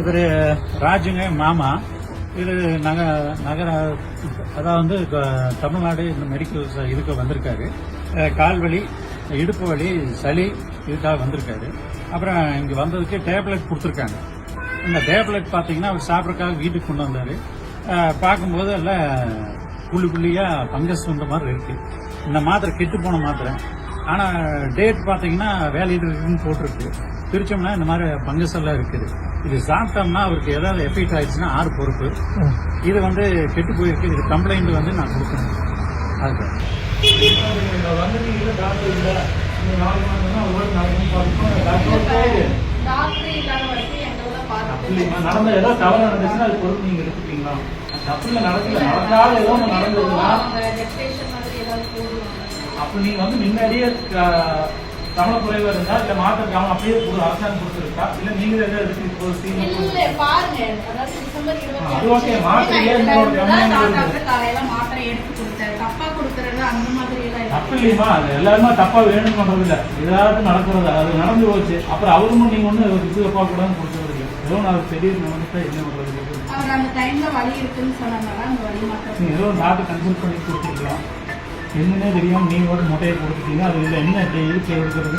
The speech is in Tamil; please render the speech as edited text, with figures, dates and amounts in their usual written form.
இவர் ராஜுங்க மாமா. இது நகர அதாவது தமிழ்நாடு இந்த மெடிக்கல் இதுக்கு வந்திருக்காரு. கால் வலி, இடுப்பு வலி, சளி இதுக்காக வந்திருக்காரு. அப்புறம் இங்கே வந்ததுக்கு டேப்லெட் கொடுத்துருக்காங்க. இந்த டேப்லெட் பார்த்தீங்கன்னா அவர் சாப்பிட்றதுக்காக வீட்டுக்கு கொண்டு வந்தார். பார்க்கும்போது எல்லாம் புள்ளியாக பங்கஸ் வந்த மாதிரி இருக்கு. இந்த மாத்திரை கெட்டு போன மாத்திரை. ஆனால் டேட் பார்த்தீங்கன்னா வேலையில் இருக்குன்னு போட்டிருக்கு. பிரிச்சோம்னா இந்த மாதிரி பங்கஸ் எல்லாம் இருக்குது. இது சாப்பிட்டோம்னா அவருக்கு ஏதாவது எஃபெக்ட் ஆயிடுச்சுன்னா 6 பொறுப்பு. இது கெட்டு போயிருக்கு. இது கம்ப்ளைண்ட் நான் கொடுக்கணும். அதுக்கு நடந்த ஏதோ தவறு நடந்துச்சுன்னா அது பொறுப்பு நீங்க எடுத்துப்பீங்களா? தப்புல நடக்காத ஏதோ ஒன்று நடந்ததுன்னா அப்ப நீங்க முன்னாடியே சம்பள குறைவா இருந்தா இல்ல மாத்திரை அவன் அப்படியே அரசாங்கம் கொடுத்துருக்கா இல்ல நீங்க எடுத்து அது ஓகே. மாத்திரையே மாத்திரை எடுத்து கொடுத்தேன் தப்பா கொடுக்கறது அந்த மாதிரி எல்லாம் தப்பு இல்லையமா. அது எல்லாருமே தப்பா வேணும் பண்றது இல்ல, ஏதாவது நடக்கிறது. அது நடந்து போச்சு. அப்புறம் அவரும் நீங்க இது தப்பா கூடாதுன்னு கொடுத்துறது இல்லை. ஏதோ நான் பெரிய நடந்துட்டா என்ன பண்றது? அவர் அந்த டைம்ல வலி இருக்குன்னு சொன்னாங்க. அந்த வலி மாத்திரை ஏதோ டாக்டர் கன்சல்ட் பண்ணி கொடுத்துருக்கலாம். என்னன்னே தெரியாம நீங்க முட்டையை கொடுத்துட்டீங்க. அது இல்லை என்ன இருக்கு எடுக்கிறது?